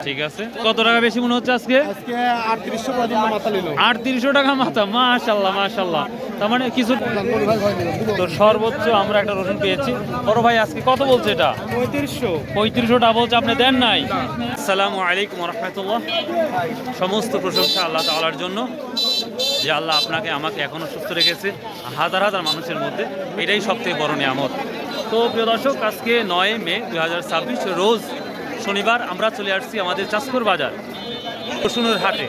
ঠিক আছে, কত টাকা বেশি মনে হচ্ছে আজকে? আজকে 3800 পর্যন্ত মাথা নিল। 3800 টাকা মাথা, মাশাআল্লাহ মাশাআল্লাহ। তার মানে কিছু তো সর্বোচ্চ আমরা একটা রসুন পেয়েছি। বড় ভাই আজকে কত বলছে এটা? 3500 টাকা বলছে, আপনি দেন নাই? আসসালামু আলাইকুম ওয়া রাহমাতুল্লাহ। সমস্ত প্রশংসা আল্লাহ তাআলার জন্য, যে আল্লাহ আপনাকে আমাকে এখনো সুস্থ রেখেছে হাজার হাজার মানুষের মধ্যে, এটাই সবথেকে বড় নিয়ামত। তো প্রিয় দর্শক, আজকে 9 মে 2026 রোজ শনিবার আমরা চলে আসছি আমাদের চাষকর বাজার রসুনের হাটে।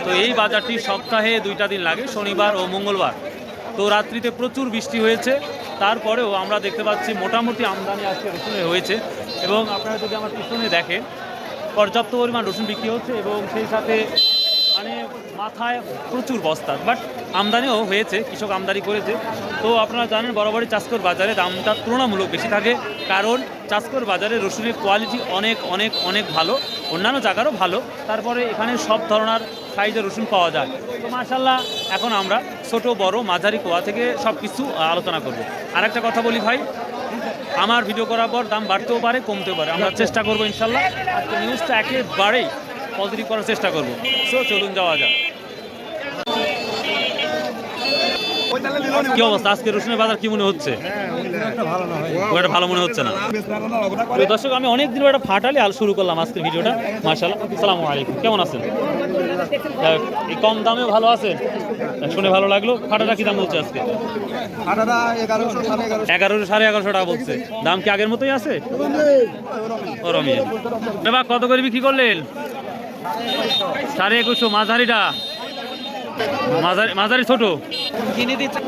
তো এই বাজারটি সপ্তাহে 2টা দিন লাগে, শনিবার ও মঙ্গলবার। তো রাত্রিতে প্রচুর বৃষ্টি হয়েছে, তারপরেও আমরা দেখতে পাচ্ছি মোটামুটি আমদানি আজকে রসুনের হয়েছে। এবং আপনারা যদি আমার পিছনে দেখেন, পর্যাপ্ত পরিমাণ রসুন বিক্রি হচ্ছে এবং সেই সাথে মানে মাথায় প্রচুর বস্তা, বাট আমদানিও হয়েছে, কৃষক আমদানি করেছে। তো আপনারা জানেন বরাবরই চাষকর বাজারে দামটা তুলনামূলক বেশি থাকে, কারণ চাষকর বাজারে রসুনের কোয়ালিটি অনেক অনেক অনেক ভালো, অন্যান্য জায়গারও ভালো। তারপরে এখানে সব ধরনের সাইজের রসুন পাওয়া যায়। তো মাশাআল্লাহ, এখন আমরা ছোট বড় মাঝারি কোয়া থেকে সব কিছু আলোচনা করব। আর একটা কথা বলি ভাই, আমার ভিডিও করার পর দাম বাড়তেও পারে কমতেও পারে, আমরা চেষ্টা করবো ইনশাল্লাহ আজকে নিউজটা একেবারেই পজিটিভ করার চেষ্টা করবো। সো চলুন যাওয়া যাক। কি অবস্থা আজকে রসুনের বাজার, কি মনে হচ্ছে? ওটা ভালো মনে হচ্ছে না। দর্শক, আমি অনেক দিন একটা ফাটালি আল শুরু করলাম আজকের ভিডিওটা। মাশাআল্লাহ, আসসালামু আলাইকুম, কেমন আছেন? এই কম দামে ভালো আছেন, শুনে ভালো লাগলো। ফাটাটা কি দাম বলছে আজকে? 1100 1150 টাকা বলছে। দাম কি আগের মতোই আছে? ওরমিয়ে বাবা, কত করে বিক্রি করলেন? 2150। মাঝারিটা, মাঝারি ছোট কিনে দিচ্ছে।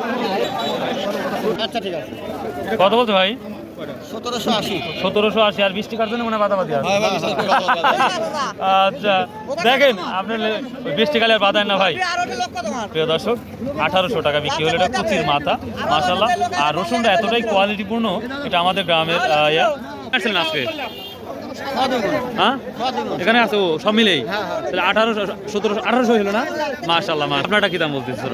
আচ্ছা ঠিক আছে, কত বলছে ভাই? 1780। আর 20 টাকার জন্য মনে বাদাবাদি আছে। আচ্ছা দেখেন, আপনার 20 টাকা আর বাদায় না ভাই। প্রিয় দর্শক, 1800 টাকা বিক্রি হলো এটা কুচির মাথা, মাশাআল্লাহ। আর রসুনটা এতটাই কোয়ালিটিপূর্ণ, এটা আমাদের গ্রামের আসলেন আজকে। হ্যাঁ এখানে আছে, ও সব মিলেই তাহলে 1800 1700 1800 হলো না? মাশাআল্লাহ। আপনারটা কি দাম বলতেছে?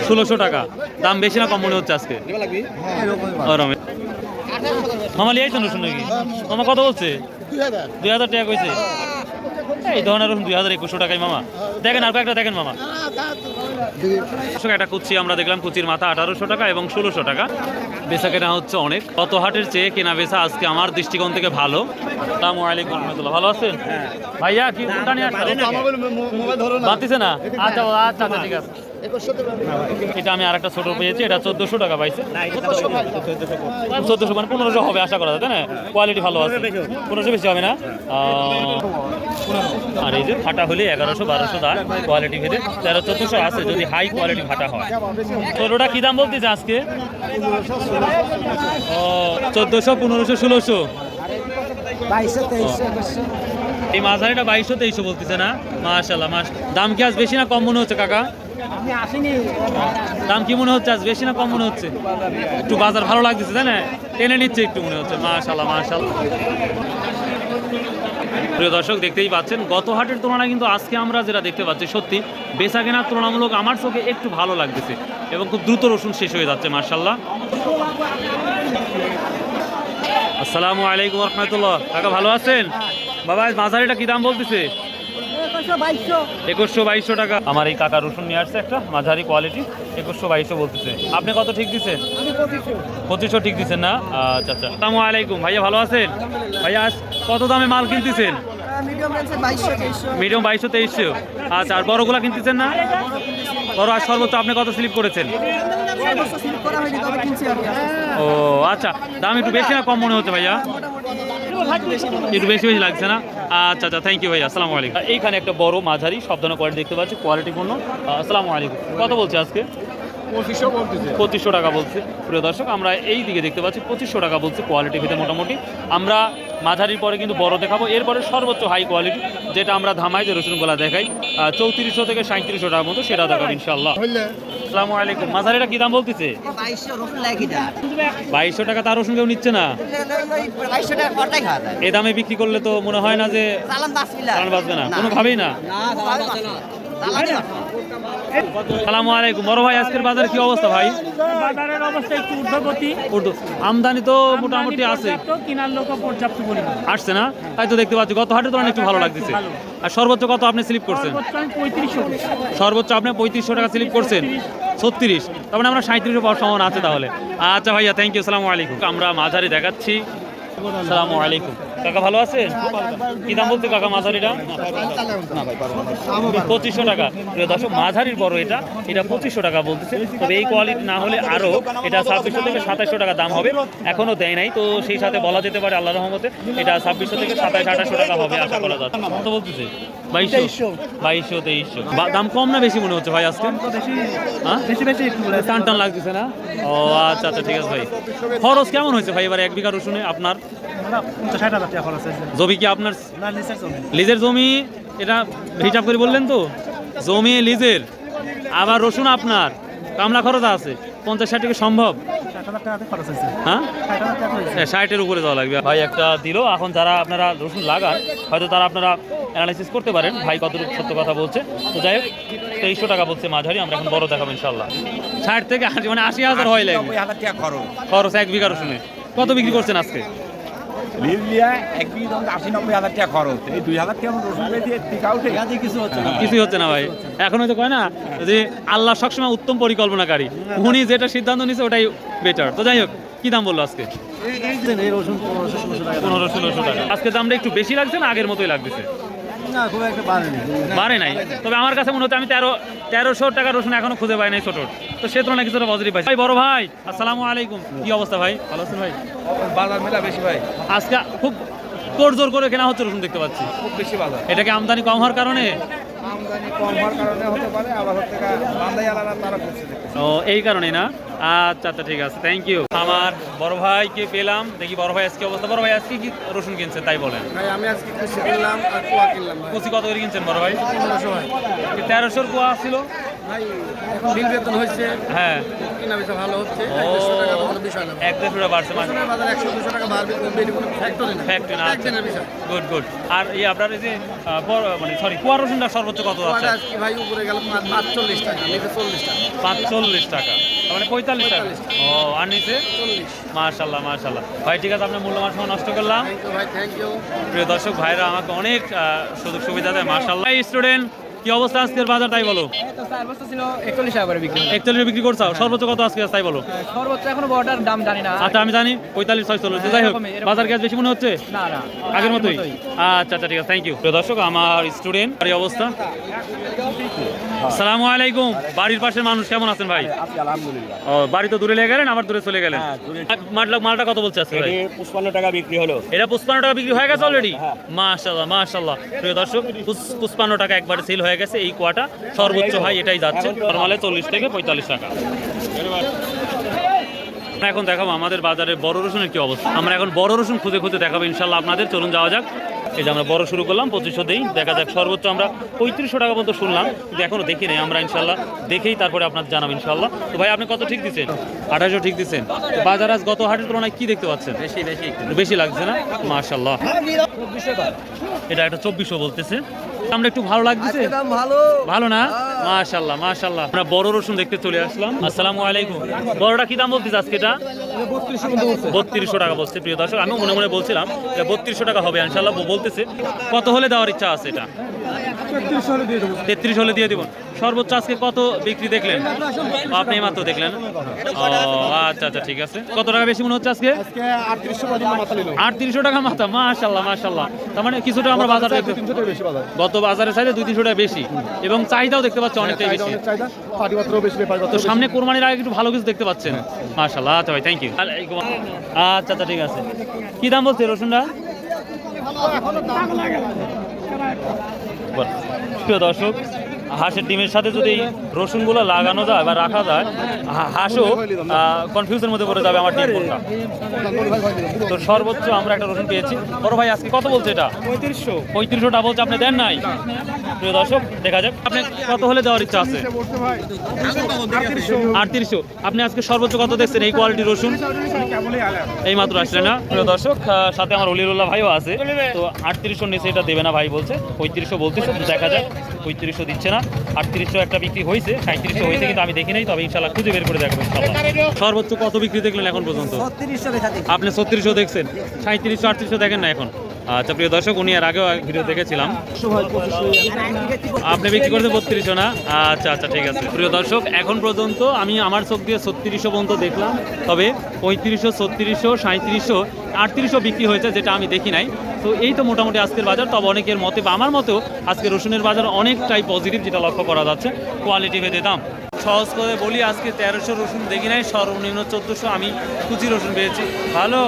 1600 টাকা। দাম বেশি না কম মনে হচ্ছে আজকে? মামা লিয়ে আইছেন রসুন নাকি? মামা কত বলছে? 2000 টাকা কইছে। এই ধরনের রসুন 2100 টাকায় মামা। দেখেন আর কয়েকটা দেখেন মামা। একটা কুচি আমরা দেখলাম, কুচির মাথা 1800 টাকা এবং 1600 টাকা। বেচা কেনা হচ্ছে অনেক, কত হাটের চেয়ে কেনা বেচা আজকে আমার দৃষ্টিকোণ থেকে ভালো। আসসালামু আলাইকুম রহমতুল্লাহ, ভালো আছেন ভাইয়া? কি কোনটা নিয়ে আসছেন? বাতিছে না? আচ্ছা আচ্ছা আচ্ছা ঠিক আছে। এটা আমি আরেকটা ছোট পেয়েছি, এটা 1400 টাকা পাইছে। 1400 মানে 1500 হবে আশা করা যায়, তাই না? কোয়ালিটি ভালো আছে, 1500 বেশি হবে না। আর এই যে ফাটা হলে 1100 1200 দাম, কোয়ালিটি ভেদে 1300 1400 আছে যদি হাই কোয়ালিটি ফাটা হয়। ছোটটা কি দাম বলতেছে আজকে? ও 1400 1500 1600। এই মাঝারিটা 2200 2300 বলতেছে না? মাশাআল্লাহ। দাম কি আজ বেশি না কম মনে হচ্ছে কাকা? দাম কি মনে হচ্ছে আজ, বেশি না কম মনে হচ্ছে? একটু বাজার ভালো লাগতেছে, তাই না? টেনে নিচ্ছে একটু মনে হচ্ছে। মাশাআল্লাহ মাশাআল্লাহ। প্রিয় দর্শক, দেখতেই পাচ্ছেন গত হাটের তুলনায় কিন্তু আজকে আমরা যেটা দেখতে পাচ্ছি, সত্যি বেচা কেনার তুলনামূলক আমার চোখে একটু ভালো লাগতেছে এবং খুব দ্রুত রসুন শেষ হয়ে যাচ্ছে। মাশাআল্লাহ। আসসালামু আলাইকুম রহমতুল্লাহ, কাকা ভালো আছেন? বাবা মাঝারিটা কি দাম বলতেছে? 2100 টাকা। আমার এই কাকা রসুন নিয়ে আসছে একটা মাঝারি কোয়ালিটি, 2100 বলতেছে। আপনি কত ঠিক দিচ্ছেন? 2500 ঠিক দিচ্ছেন না? আচ্ছা আচ্ছা। আসসালামু আলাইকুম ভাইয়া, ভালো আছেন? ভাইয়া কত দামে মাল কিনতেছেন? মিডিয়াম 2200 2300। আচ্ছা, আর বড়গুলা কিনতেছেন না? বড় আর সর্বোচ্চ আপনি কত স্লিপ করেছেন? ও আচ্ছা, দাম একটু বেশি না কম মনে হচ্ছে ভাইয়া? একটু বেশি বেশি লাগছে না? আচ্ছা আচ্ছা, থ্যাংক ইউ ভাইয়া, আসসালামু আলাইকুম। এইখানে একটা বড় মাঝারি সব ধরনের কোয়ালিটি দেখতে পাচ্ছি, কোয়ালিটিপূর্ণ। আসসালামু আলাইকুম, কত বলছে আজকে? 2500 টাকা বলছে। প্রিয় দর্শক, আমরা এই দিকে দেখতে পাচ্ছি 2500 টাকা বলছে কোয়ালিটি ভিতরে মোটামুটি। আমরা মাঝারির পরে কিন্তু বড় দেখাবো, এরপরে সর্বোচ্চ হাই কোয়ালিটি যেটা আমরা ধামাই যে রসুনগুলা দেখাই 3400 থেকে 3700 টাকার মতো, সেটা দেখাবো ইনশাল্লাহ। আসসালামু আলাইকুম। মাঝারিটা কি দাম বলতেছে? 2200 টাকা। তার রসুন কেউ নিচ্ছে না? এই দামে বিক্রি করলে তো মনে হয় না যে চালান বাঁচবে না, কোনোভাবেই না। আসসালামু আলাইকুম বড় ভাই, আজকের বাজারে কি অবস্থা ভাই? বাজারের অবস্থা একটু ঊর্ধ্বগতি, আমদানি তো মোটামুটি আছে, পর্যাপ্ত, কেনার লোক পর্যাপ্ত পরিমাণ আসছে না? তাই তো দেখতে পাচ্ছি গত হাটে তো অনেক একটু ভালো লাগতেছে। ভালো। আর সর্বোচ্চ কত আপনি স্লিপ করছেন? সর্বোচ্চ আমি 3500 সর্বোচ্চ আপনি 3500 টাকা স্লিপ করছেন। 36, তার মানে আমরা 37 পাওয়ার সম্ভাবনা আছে তাহলে। আচ্ছা ভাইয়া, থ্যাংক ইউ, আসসালামু আলাইকুম। আমরা মাঝারি দেখাচ্ছি। আসসালামু আলাইকুম কাকা, ভালো আছেন? কি দাম বলছে কাকা মাঝারিটা? 2500 টাকা। প্রিয় দর্শক, মাঝারির বড় এটা 2500 টাকা বলতেছে। তবে এই কোয়ালিটি না হলে আরও এটা 2600 থেকে 2700 টাকা দাম হবে। এখনও দেয় নাই, তো সেই সাথে বলা যেতে পারে আল্লাহর রহমতে এটা 2600 থেকে 2700-2800 টাকা হবে আশা করা যাচ্ছে। কত বলতেছে? 2200, 2300। দাম কম না বেশি মনে হচ্ছে ভাই আজকে? হ্যাঁ, বেশি একটু টান টান লাগতেছে না? ও আচ্ছা আচ্ছা, ঠিক আছে ভাই। খরচ কেমন হয়েছে ভাই এবার 1 বিঘা রসুনে আপনার? 50-60 হাজার টাকা খরচ হয়েছে। জমি কি আপনার না, নিচের জমি। লিজের জমি? এটা হিসাব করে বললেন তো, জমি লিজের, আবার রসুন আপনার, কামলা খরচ আছে, 50-60 টাকা সম্ভব? 60,000 টাকাতে খরচ হয়েছে। হ্যাঁ, 60,000 টাকা হয়েছে। 60-এর উপরে দেওয়া লাগবে। ভাই একটা দিল, এখন যারা আপনারা রসুন লাগান হয়তো তারা আপনারা অ্যানালাইসিস করতে পারেন ভাই কতটুকু সত্য কথা বলছে। তো যাই হোক, 2300 টাকা বলছে মাঝারি। আমরা এখন বড় দেখাবো ইনশাল্লাহ। 60 থেকে 80, মানে 80,000 হয় লাগবে খরচ 1 বিঘা রসুনে। কত বিক্রি করছেন আজকে? কিছুই হচ্ছে না ভাই, এখন হয়তো কয় না যে আল্লাহ সবসময় উত্তম পরিকল্পনাকারী, উনি যেটা সিদ্ধান্ত নিছে ওটাই বেটার। তো যাই হোক, কি দাম বললো আজকে? 1500-1600 টাকা। আজকে দামটা একটু বেশি লাগছে না আগের মতোই লাগতেছে? বাড়ে নাই, তবে আমার কাছে মনে হচ্ছে আমি 1300 টাকা রসুন এখনো খুঁজে পাই নাই ছোট, তো সে তুলনায় কিছুটা পজিটিভ পাই। ভাই বড় ভাই, আসসালামু আলাইকুম, কি অবস্থা ভাই? ভালো আছেন ভাই? বাজার মেলা বেশি ভাই, আজকে খুব তোড়জোড় করে কেনা হচ্ছে রসুন দেখতে পাচ্ছি। খুব বেশি বাজার। এটা কি আমদানি কম হওয়ার কারণে? আমদানি কম হওয়ার কারণে হতে পারে, আবার হচ্ছে বান্দাই আলাদা তারা করছে। ও, এই কারণেই না? আচ্ছা আচ্ছা, ঠিক আছে, থ্যাংক ইউ। আমার বড় ভাইকে পেলাম, দেখি বড় ভাই আজকে অবস্থা। বড় ভাই আজকে কি রসুন কিনছেন তাই বলেন? ভাই আমি আজকে কুচি কিনলাম আর কুয়া কিনলাম ভাই। কুচি কত করে কিনছেন বড় ভাই? 1500 ভাই। 1300 কুয়া ছিল ভাই এখন দিন বেতন হয়েছে, হ্যাঁ। কিনা বেচা ভালো হচ্ছে। ও, 100 টাকা তো কোনো বিষয় না। 1-1.5 টাকা বাড়ছে মানে রসুনের বাজার 100-200 টাকা বাড়বে, কমবে, এটি কোনো ফ্যাক্টরি না। ফ্যাক্টরি না। একদিনের বিষয়। Good good. আর এই আপনার এই যে মানে সরি, কুয়া রসুনটা সর্বোচ্চ কত আছে? কুয়াটা আজকে ভাই উপরে গেল 45 টাকা, নিচে 40 টাকা। 45 টাকা, তার মানে 45 টাকা। ও, আর নিচে 40। মাশাআল্লাহ মাশাআল্লাহ। ভাই ঠিক আছে, আপনার মূল্যবান সময় নষ্ট করলাম। থ্যাংক ইউ ভাই, থ্যাংক ইউ। প্রিয় দর্শক ভাইরা আমাকে অনেক সুযোগ সুবিধা দেয় মাশাআল্লাহ। এই স্টুডেন্ট, কি অবস্থা আজকের বাজার তাই বলো? তো চার বস্তা ছিল 41 টাকা করে বিক্রি। 41 বিক্রি করছো, সর্বোচ্চ কত আজকে তাই বলো? সর্বোচ্চ এখনো বড়টার দাম জানি না। আচ্ছা, আমি জানি 45-46। যাই হোক, বাজার গ্যাস বেশি মনে হচ্ছে? না না, আগের মতোই। আচ্ছা আচ্ছা, ঠিক আছে, থ্যাংক ইউ। প্রিয় দর্শক, আমার স্টুডেন্ট, এই অবস্থা। আসসালামু আলাইকুম, বাড়ির পাশের মানুষ কেমন আছেন ভাই? আলহামদুলিল্লাহ। ও, বাড়ি তো দূরে লেগে গেলেন, আবার দূরে চলে গেলেন। মালটা কত বলছে আজকে ভাই? 55 টাকা বিক্রি হলো। এটা 55 টাকা বিক্রি হয়ে গেছে অলরেডি? মাশাআল্লাহ মাশাআল্লাহ। প্রিয় দর্শক, 55 টাকা একবারে সেল হয়ে গেছে এই কোয়াটা। সর্বোচ্চ ভাই এটাই যাচ্ছে, নরমালে 40 থেকে 45 টাকা। এখন দেখাবো আমাদের বাজারে বড় রসুনের কি অবস্থা। আমরা এখন বড় রসুন খুঁজে খুঁজে দেখাবো ইনশাল্লাহ আপনাদের। চলুন যাওয়া যাক। এই যে আমরা বড় শুরু করলাম 2500 দেই, দেখা যাক। সর্বোচ্চ আমরা 3500 টাকা পর্যন্ত শুনলাম, কিন্তু এখনো দেখি নাই। আমরা ইনশাল্লাহ দেখেই তারপরে আপনাদের জানাবো ইনশাল্লাহ। তো ভাই আপনি কত ঠিক দিচ্ছেন? 2800 ঠিক দিচ্ছেন। বাজার আজ গত হাটের তুলনায় কি দেখতে পাচ্ছেন? বেশি লাগছে না? মাশাআল্লাহ। এটা একটা 2400 বলতেছে। আমরা একটু ভালো লাগতেছে, ভালো না? মাশাআল্লাহ মাশাআল্লাহ। আমরা বড় রসুন দেখতে চলে আসলাম। আসসালামু আলাইকুম। বড়টা কি দাম বলতেছে আজকে? এটা 3200 টাকা বলছে। প্রিয় দর্শক, আমি মনে মনে বলছিলাম যে 3200 টাকা হবে ইনশাআল্লাহ। বলতেছে কত হলে দেওয়ার ইচ্ছা আছে? এটা 33 হলে দিয়ে দিব। সর্বোচ্চ আজকে কত বিক্রি দেখলেন? আপনি মাত্র দেখলেন। ও আচ্ছা আচ্ছা, ঠিক আছে। কত টাকা বেশি মনে হচ্ছে আজকে? আজকে 3800 পর্যন্ত মাথা নিল। 3800 টাকা মাথা, মাশাআল্লাহ মাশাআল্লাহ। তার মানে কিছুটা আমরা বাজার দেখতে, 300 টাকা বেশি বাজার। গত বাজারের চাইতে 200-300 টাকা বেশি, এবং চাহিদাও দেখতে পাচ্ছি অনেকটাই বেশি। চাহিদা পাটিপত্রও বেশি, তো সামনে কোরবানির আগে একটু ভালো কিছু দেখতে পাচ্ছেন। মাশাআল্লাহ। আচ্ছা ভাই, থ্যাংক ইউ। আচ্ছা আচ্ছা, ঠিক আছে। কি দাম বলছে রসুনটা? প্রিয় দর্শক, হাঁসের ডিমের সাথে যদি এই রসুনগুলো লাগানো যায় বা রাখা যায়, হাঁসও কনফিউজের মধ্যে পড়ে যাবে আমার ডিম কোনটা। তো সর্বোচ্চ আমরা একটা রসুন পেয়েছি। বড় ভাই আজকে কত বলছে এটা? 3500 বলছে, আপনি দেন নাই? প্রিয় দর্শক, দেখা যাক আপনি কত হলে দেওয়ার ইচ্ছা আছে। 3800। আপনি আজকে সর্বোচ্চ কত দেখছেন এই কোয়ালিটি রসুন? কেবলই আলাম। এই মাত্র আসলে না প্রিয় দর্শক, সাথে আমার অলিউল্লাহ ভাইও আছে। তো 3800 নিচে এটা দেবে না ভাই বলছে, 3500 বলতেছে, তো দেখা যাক। 3500 দিচ্ছে না, 3800 একটা বিক্রি হয়েছে, 3700 হয়েছে কিন্তু আমি দেখি নাই, তবে ইনশাল্লাহ খুঁজে বের করে দেখাবো ইনশাল্লাহ। সর্বোচ্চ কত বিক্রি দেখলেন এখন পর্যন্ত? 3600 দেখা দেখি। আপনি 3600 দেখছেন, 3700 3800 দেখেন না এখন? আচ্ছা প্রিয় দর্শক, উনি এর আগেও ভিডিও দেখেছিলাম, আপনি বিক্রি করতে 3200 না? আচ্ছা আচ্ছা ঠিক আছে। প্রিয় দর্শক, এখন পর্যন্ত আমি আমার চোখ দিয়ে 3600 পর্যন্ত দেখলাম, তবে 3500 3600 3700 3800 বিক্রি হয়েছে, যেটা আমি দেখি নাই। তো এই তো মোটামুটি আজকের বাজার। তবে অনেকের মতে বা আমার মতেও আজকে রসুনের বাজার অনেকটাই পজিটিভ, যেটা লক্ষ্য করা যাচ্ছে কোয়ালিটি ভেদে দাম। সহজ করে বলি, আজকে 1300 রসুন দেখি নাই, সর্বনিম্ন 1400 আমি কুচি রসুন পেয়েছি। ভালো,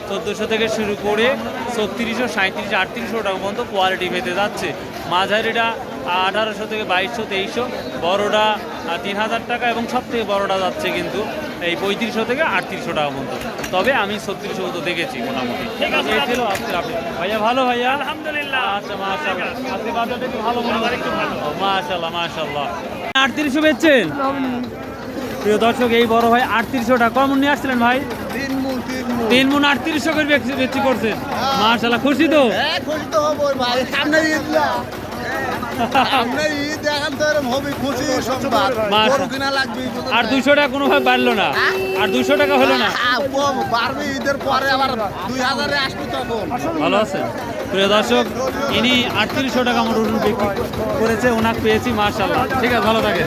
1400 থেকে শুরু করে 3600 3700 3800 টাকা পর্যন্ত কোয়ালিটি পেতে যাচ্ছে। মাঝারিটা 1800 থেকে 2200 2300, বড়োটা 3000 টাকা, এবং সব থেকে বড়োটা যাচ্ছে কিন্তু এই 3500 থেকে 3800 টাকা পর্যন্ত। তবে আমি 3600 পর্যন্ত দেখেছি মোটামুটি। এই ছিল আজকের আপডেট। ভাইয়া ভালো? ভাইয়া আলহামদুলিল্লাহ। আচ্ছা মাশাআল্লাহ, আজকে বাজারটা একটু ভালো মনে হয়, একটু ভালো। মাশাআল্লাহ মাশাআল্লাহ। 3800 বেচছেন? প্রিয় দর্শক, এই বড় ভাই 3800 টাকা কমন নিয়ে আসছিলেন ভাই? 3 মণ 3800 করে বিক্রি করছেন। মাশাআল্লাহ, খুশি তো? খুশি তো হবো ভাই, সামনে ঈদ না, সামনে ঈদ, এখন তো এরকম হবে খুশি সংবাদ। গরু কিনা লাগবে, আর 200 টাকা কোনোভাবে বাড়লো না, আর 200 টাকা হলো না? বাড়বে ঈদের পরে, আবার 2000-এ আসবে তখন। ভালো আছেন? প্রিয় দর্শক, ইনি 3800 টাকা আমার রসুন বিক্রি করেছে, ওনাকে পেয়েছি। মাশাআল্লাহ, ঠিক আছে, ভালো থাকে।